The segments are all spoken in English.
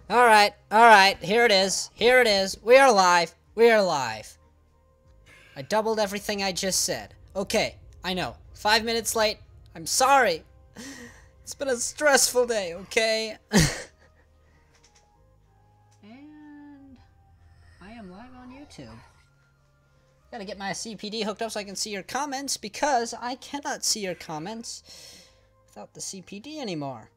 Alright, here it is. Here it is. We are live. We are live. I doubled everything I just said. Okay, I know. 5 minutes late. I'm sorry. It's been a stressful day, okay? And I am live on YouTube. Gotta get my CPD hooked up so I can see your comments, because I cannot see your comments without the CPD anymore.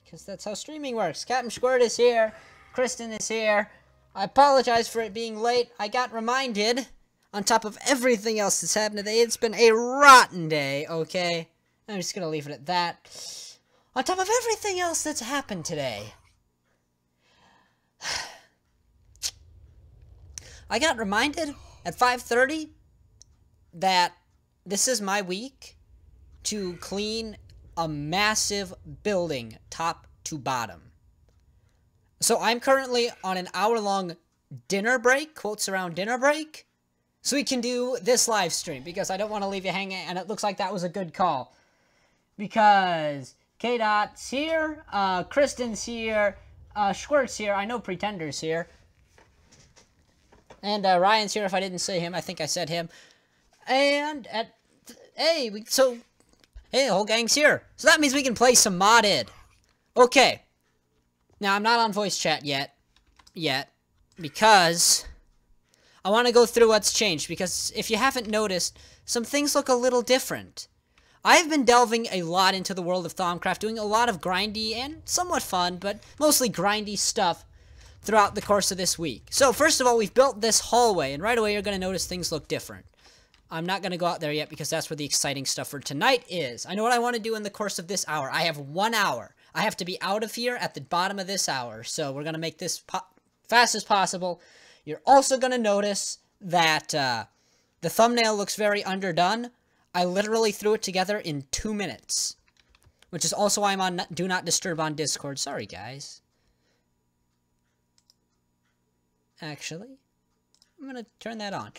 Because that's how streaming works. Captain Squirt is here. Kristen is here. I apologize for it being late. I got reminded, on top of everything else that's happened today, it's been a rotten day, okay? I'm just gonna leave it at that. On top of everything else that's happened today, I got reminded at 5:30 that this is my week to clean a massive building top to bottom. So I'm currently on an hour-long dinner break, quotes around dinner break, so we can do this live stream, because I don't want to leave you hanging, and it looks like that was a good call. Because K-Dot's here, Kristen's here, Squirt's here, I know Pretender's here, and Ryan's here. If I didn't say him, I think I said him. And hey, the whole gang's here. So that means we can play some modded. Okay. Now, I'm not on voice chat yet, because I want to go through what's changed, because if you haven't noticed, some things look a little different. I've been delving a lot into the World of ThaumCraft, doing a lot of grindy and somewhat fun, but mostly grindy stuff throughout the course of this week. So, first of all, we've built this hallway, and right away you're going to notice things look different. I'm not going to go out there yet, because that's where the exciting stuff for tonight is. I know what I want to do in the course of this hour. I have 1 hour. I have to be out of here at the bottom of this hour, so we're going to make this fast as possible. You're also going to notice that the thumbnail looks very underdone. I literally threw it together in 2 minutes, which is also why I'm on Do Not Disturb on Discord. Sorry, guys. Actually, I'm going to turn that on.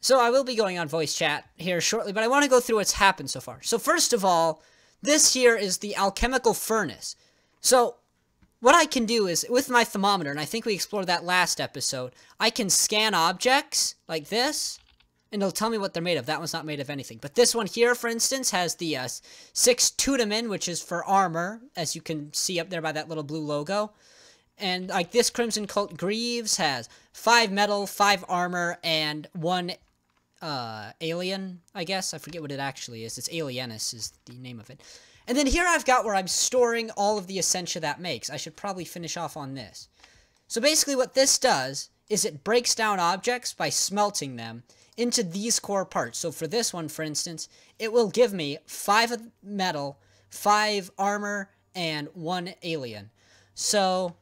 So I will be going on voice chat here shortly, but I want to go through what's happened so far. So first of all, this here is the alchemical furnace. So what I can do is, with my thermometer, and I think we explored that last episode, I can scan objects like this, and it'll tell me what they're made of. That one's not made of anything. But this one here, for instance, has the 6 Tudamin, which is for armor, as you can see up there by that little blue logo. And like this Crimson Cult Greaves has 5 metal, 5 armor, and 1 alien, I guess. I forget what it actually is. It's Alienus is the name of it. And then here I've got where I'm storing all of the essentia that makes. I should probably finish off on this. So basically what this does is it breaks down objects by smelting them into these core parts. So for this one, for instance, it will give me 5 metal, 5 armor, and 1 alien. So,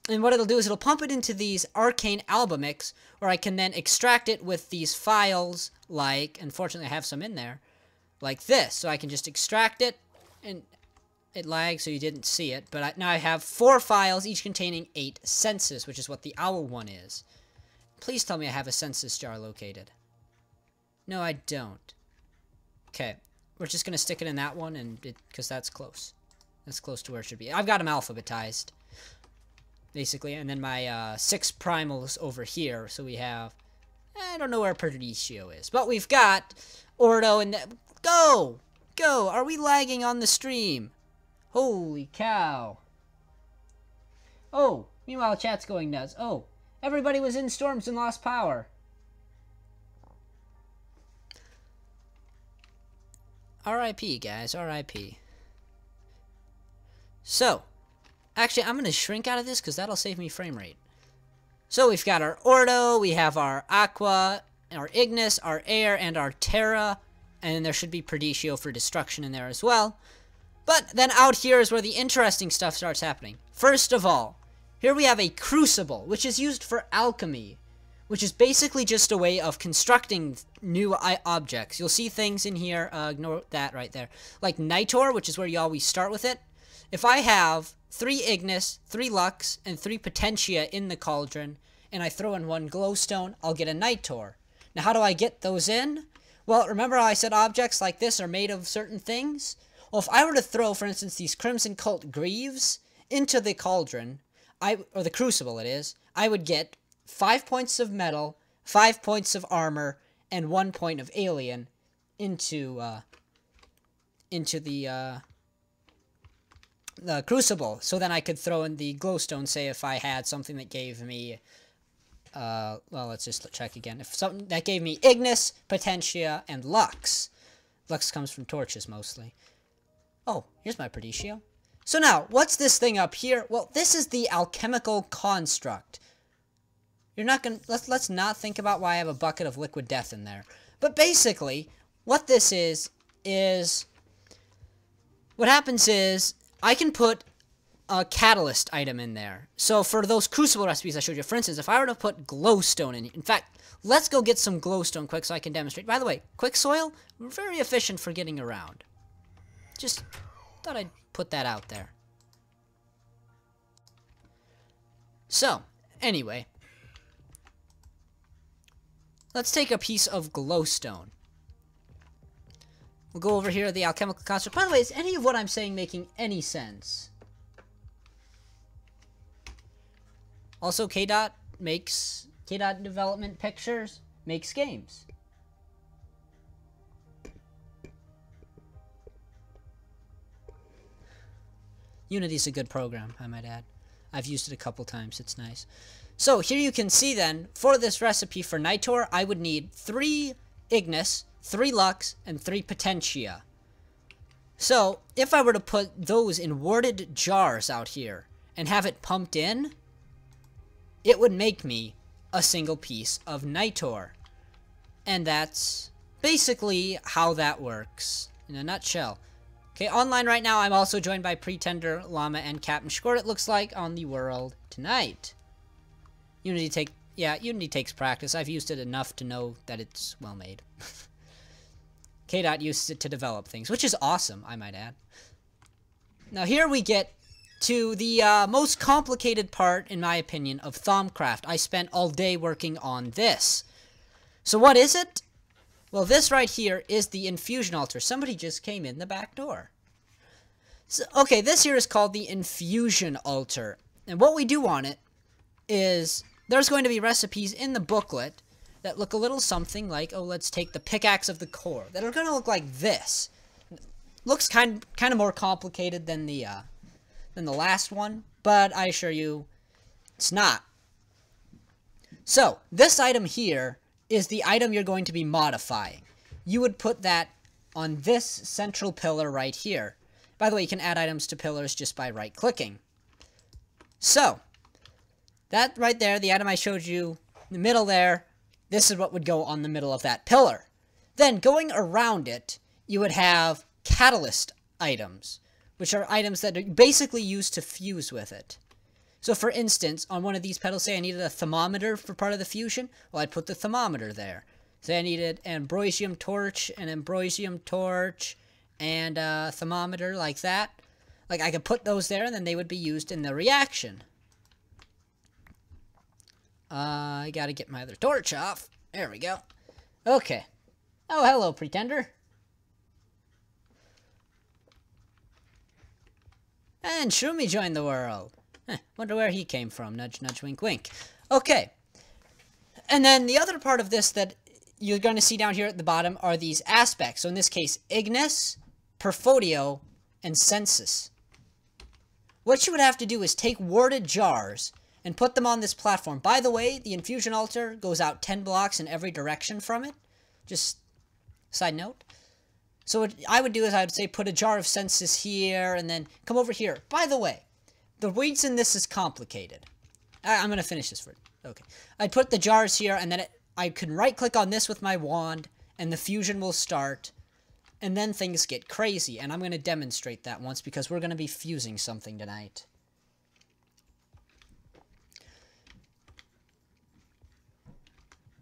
and what it'll do is it'll pump it into these arcane albumics, where I can then extract it with these files, like, unfortunately I have some in there, like this. So I can just extract it, and it lags so you didn't see it, but now I have 4 files, each containing 8 senses, which is what the owl one is. Please tell me I have a census jar located. No, I don't. Okay, we're just going to stick it in that one, and because that's close. That's close to where it should be. I've got them alphabetized, basically, and then my 6 primals over here, so we have, I don't know where Perdicio is, but we've got Ordo and, go! Are we lagging on the stream? Holy cow. Oh, meanwhile chat's going nuts. Oh, everybody was in storms and lost power. R.I.P. guys, R.I.P. So, actually, I'm going to shrink out of this because that'll save me frame rate. So we've got our Ordo, we have our Aqua, our Ignis, our Air, and our Terra. And there should be Perdicio for destruction in there as well. But then out here is where the interesting stuff starts happening. First of all, here we have a Crucible, which is used for alchemy, which is basically just a way of constructing new objects. You'll see things in here, ignore that right there, like Nitor, which is where you always start with it. If I have 3 Ignis, 3 Lux, and 3 Potentia in the cauldron, and I throw in 1 Glowstone, I'll get a Nitor. Now how do I get those in? Well, remember how I said objects like this are made of certain things? Well, if I were to throw, for instance, these Crimson Cult Greaves into the cauldron, or the crucible it is, I would get 5 points of metal, 5 points of armor, and 1 point of alien into the crucible. So then I could throw in the glowstone, say if I had something that gave me, well, let's just check again. If something that gave me Ignis, Potentia, and Lux. Lux comes from torches mostly. Oh, here's my Perditio. So now, what's this thing up here? Well, this is the alchemical construct. You're not gonna, let's not think about why I have a bucket of liquid death in there. But basically, what this is, what happens is, I can put a catalyst item in there. So for those crucible recipes I showed you, for instance, if I were to put glowstone in fact, let's go get some glowstone quick so I can demonstrate. By the way, quick soil, we're very efficient for getting around. Just thought I'd put that out there. So, anyway, let's take a piece of glowstone. We'll go over here to the alchemical construct. By the way, is any of what I'm saying making any sense? Also, KDOT Development Pictures makes games. Unity's a good program, I might add. I've used it a couple times, it's nice. So, here you can see then, for this recipe for Nitor, I would need 3 Ignis, 3 Lux, and 3 Potentia. So, if I were to put those in warded jars out here, and have it pumped in, it would make me a single piece of Nitor. And that's basically how that works, in a nutshell. Okay, online right now, I'm also joined by Pretender, Llama, and Captain Short, it looks like, on the world tonight. Unity takes practice. I've used it enough to know that it's well made. KDOT uses it to develop things, which is awesome, I might add. Now here we get to the most complicated part, in my opinion, of ThaumCraft. I spent all day working on this. So what is it? Well, this right here is the infusion altar. Somebody just came in the back door. So, okay, this here is called the infusion altar. And what we do on it is there's going to be recipes in the booklet that look a little something like, oh, let's take the pickaxe of the core, that are going to look like this. Looks kind of more complicated than the last one, but I assure you, it's not. So, this item here is the item you're going to be modifying. You would put that on this central pillar right here. By the way, you can add items to pillars just by right-clicking. So, that right there, the item I showed you, in the middle there, this is what would go on the middle of that pillar. Then, going around it, you would have catalyst items, which are items that are basically used to fuse with it. So, for instance, on one of these pedals, say I needed a thermometer for part of the fusion, well, I'd put the thermometer there. Say I needed an ambrosium torch, and a thermometer like that. Like, I could put those there, and then they would be used in the reaction. I gotta get my other torch off. There we go. Okay. Oh, hello, Pretender. And Shroomy joined the world. Wonder where he came from. Nudge, nudge, wink, wink. Okay. And then the other part of this that you're going to see down here at the bottom are these aspects. So in this case, Ignis, Perfodio, and Census. What you would have to do is take warded jars and put them on this platform. By the way, the infusion altar goes out 10 blocks in every direction from it. Just side note. So what I would do is I would say put a jar of Census here and then come over here. By the way, the reason this is complicated. I'm going to finish this for it. Okay. I'd put the jars here and then I can right-click on this with my wand and the fusion will start. And then things get crazy. And I'm going to demonstrate that once because we're going to be fusing something tonight.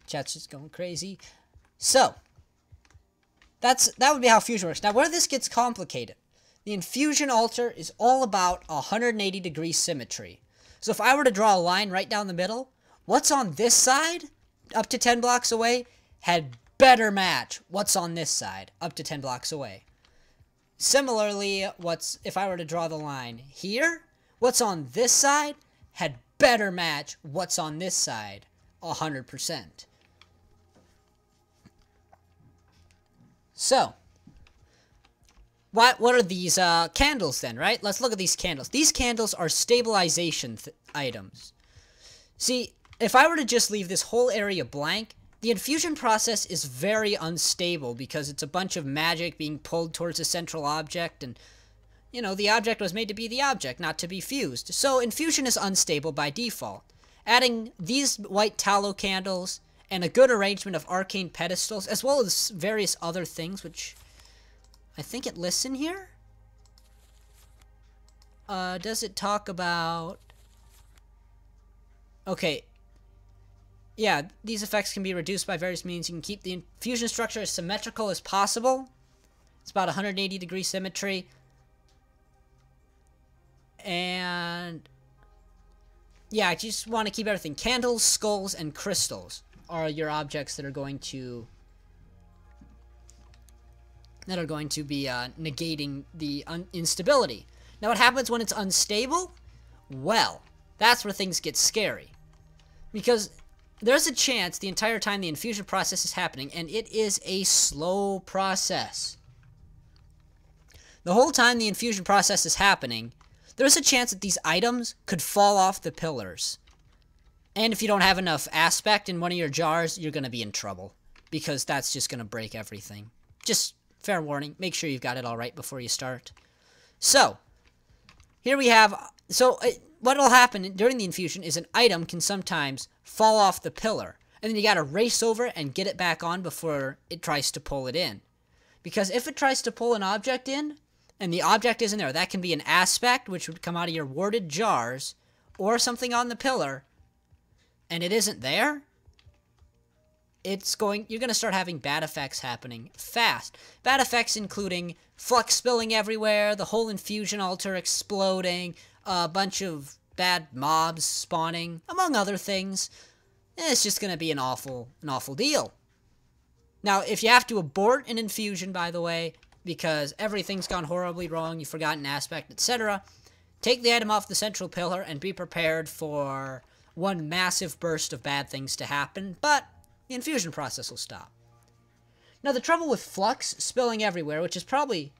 Chat's just going crazy. So, that would be how fusion works. Now, where this gets complicated, the infusion altar is all about 180-degree symmetry. So if I were to draw a line right down the middle, what's on this side, up to 10 blocks away, had better match what's on this side, up to 10 blocks away. Similarly, if I were to draw the line here, what's on this side had better match what's on this side 100%. So, what are these candles then, right? Let's look at these candles. These candles are stabilization items. See, if I were to just leave this whole area blank, the infusion process is very unstable because it's a bunch of magic being pulled towards a central object, and, you know, the object was made to be the object, not to be fused. So infusion is unstable by default. Adding these white tallow candles and a good arrangement of arcane pedestals, as well as various other things, which I think it lists in here? Does it talk about... Okay. Yeah, these effects can be reduced by various means. You can keep the infusion structure as symmetrical as possible. It's about 180 degree symmetry. And... yeah, I just want to keep everything. Candles, skulls, and crystals are your objects that are going to be negating the instability. Now, what happens when it's unstable? Well, that's where things get scary. Because there's a chance the entire time the infusion process is happening, and it is a slow process. The whole time the infusion process is happening, there's a chance that these items could fall off the pillars. And if you don't have enough aspect in one of your jars, you're going to be in trouble. Because that's just going to break everything. Just fair warning, make sure you've got it all right before you start. So, here we have... so, what will happen during the infusion is an item can sometimes fall off the pillar. And then you got to race over and get it back on before it tries to pull it in. Because if it tries to pull an object in, and the object isn't there, that can be an aspect, which would come out of your warded jars, or something on the pillar, and it isn't there, you're going to start having bad effects happening fast. Bad effects including flux spilling everywhere, the whole infusion altar exploding, a bunch of bad mobs spawning, among other things. It's just going to be an awful deal. Now, if you have to abort an infusion, by the way, because everything's gone horribly wrong, you've forgotten an aspect, etc., take the item off the central pillar and be prepared for one massive burst of bad things to happen, but the infusion process will stop. Now, the trouble with flux spilling everywhere, which is probably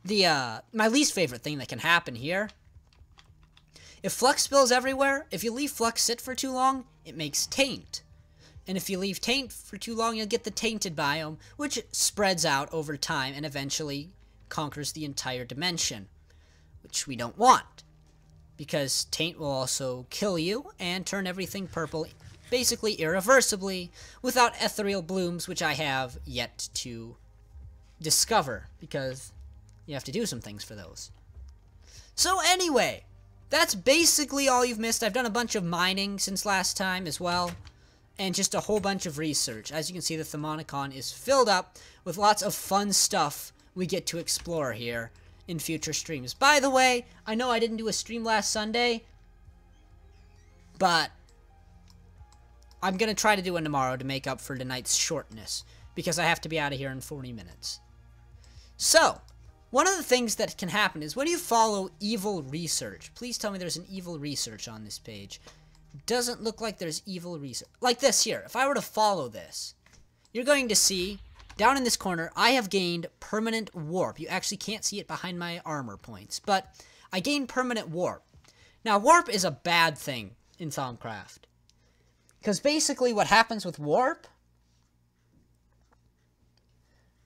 my least favorite thing that can happen here. If flux spills everywhere, if you leave flux sit for too long, it makes taint. And if you leave taint for too long, you'll get the tainted biome, which spreads out over time and eventually conquers the entire dimension, which we don't want. Because taint will also kill you and turn everything purple, basically irreversibly, without ethereal blooms, which I have yet to discover, because you have to do some things for those. So anyway, that's basically all you've missed. I've done a bunch of mining since last time as well, and just a whole bunch of research. As you can see, the Thaumonicon is filled up with lots of fun stuff we get to explore here in future streams. By the way, I know I didn't do a stream last Sunday, but I'm going to try to do one tomorrow to make up for tonight's shortness, because I have to be out of here in 40 minutes. So, one of the things that can happen is when you follow evil research, please tell me there's an evil research on this page. Doesn't look like there's evil research. Like this here, if I were to follow this, you're going to see, down in this corner, I have gained permanent warp. You actually can't see it behind my armor points, but I gained permanent warp. Now, warp is a bad thing in ThaumCraft. Because basically what happens with warp...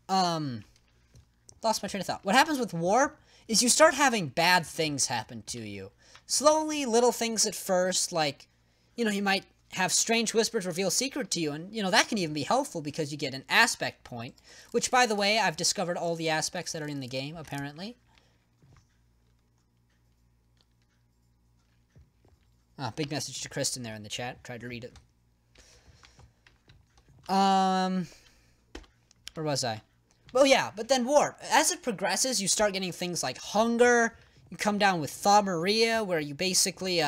lost my train of thought. What happens with warp is you start having bad things happen to you. Slowly, little things at first, like, you know, you might have strange whispers reveal secret to you, and, you know, that can even be helpful because you get an aspect point, which, by the way, I've discovered all the aspects that are in the game, apparently. Ah, big message to Kristen there in the chat. Tried to read it. Where was I? Well, yeah, but then warp. As it progresses, you start getting things like hunger. You come down with Thaumaria, where you basically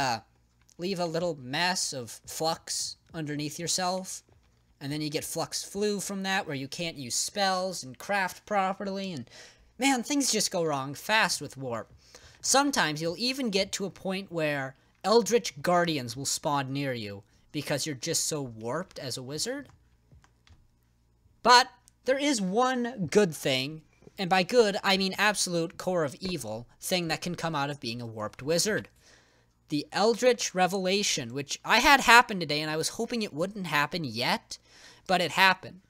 leave a little mess of flux underneath yourself. And then you get flux flu from that, where you can't use spells and craft properly. And, man, things just go wrong fast with warp. Sometimes you'll even get to a point where Eldritch Guardians will spawn near you because you're just so warped as a wizard. But there is one good thing, and by good, I mean absolute core of evil thing that can come out of being a warped wizard. The Eldritch Revelation, which I had happen today, and I was hoping it wouldn't happen yet, but it happened.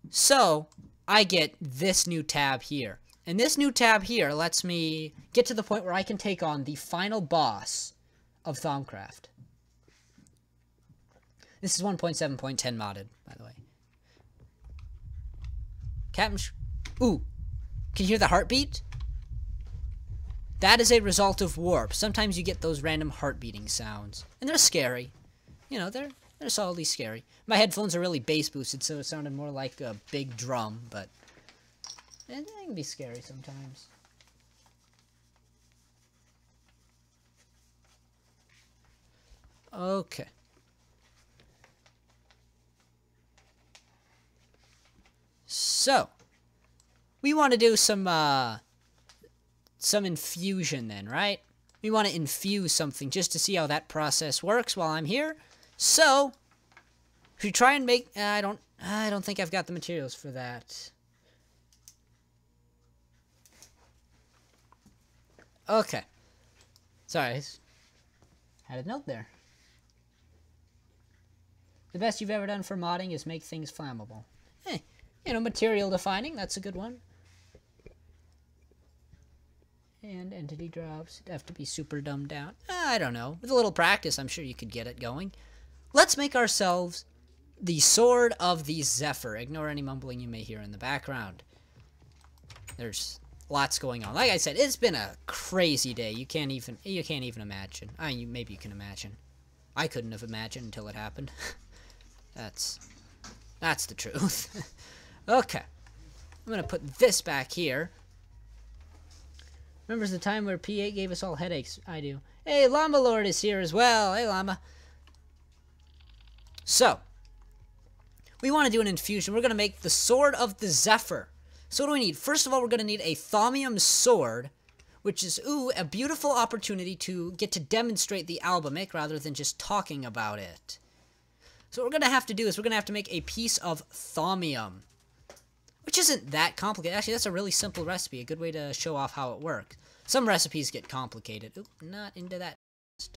So, I get this new tab here. And this new tab here lets me get to the point where I can take on the final boss of ThaumCraft. This is 1.7.10 modded, by the way. Ooh, can you hear the heartbeat? That is a result of warp. Sometimes you get those random heart beating sounds. And they're scary. You know, they're solidly scary. My headphones are really bass boosted, so it sounded more like a big drum, but it can be scary sometimes. Okay. So, we want to do some infusion then, right? We want to infuse something just to see how that process works while I'm here. So, if you try and make, I don't think I've got the materials for that. Okay. Sorry, I had a note there. The best you've ever done for modding is make things flammable. You know, material defining, that's a good one. And entity drops have to be super dumbed down. I don't know. With a little practice, I'm sure you could get it going. Let's make ourselves the Sword of the Zephyr. Ignore any mumbling you may hear in the background. There's lots going on. Like I said, it's been a crazy day. You can't even imagine. Maybe you can imagine. I couldn't have imagined until it happened. That's the truth. Okay. I'm gonna put this back here. Remembers the time where P8 gave us all headaches? I do. Hey, Llama Lord is here as well. Hey, Llama. So, we want to do an infusion. We're going to make the Sword of the Zephyr. So what do we need? First of all, we're going to need a Thaumium sword, which is, a beautiful opportunity to get to demonstrate the alchemic rather than just talking about it. So what we're going to have to do is we're going to have to make a piece of Thaumium, which isn't that complicated. Actually, that's a really simple recipe, a good way to show off how it works. Some recipes get complicated. Oop, not into that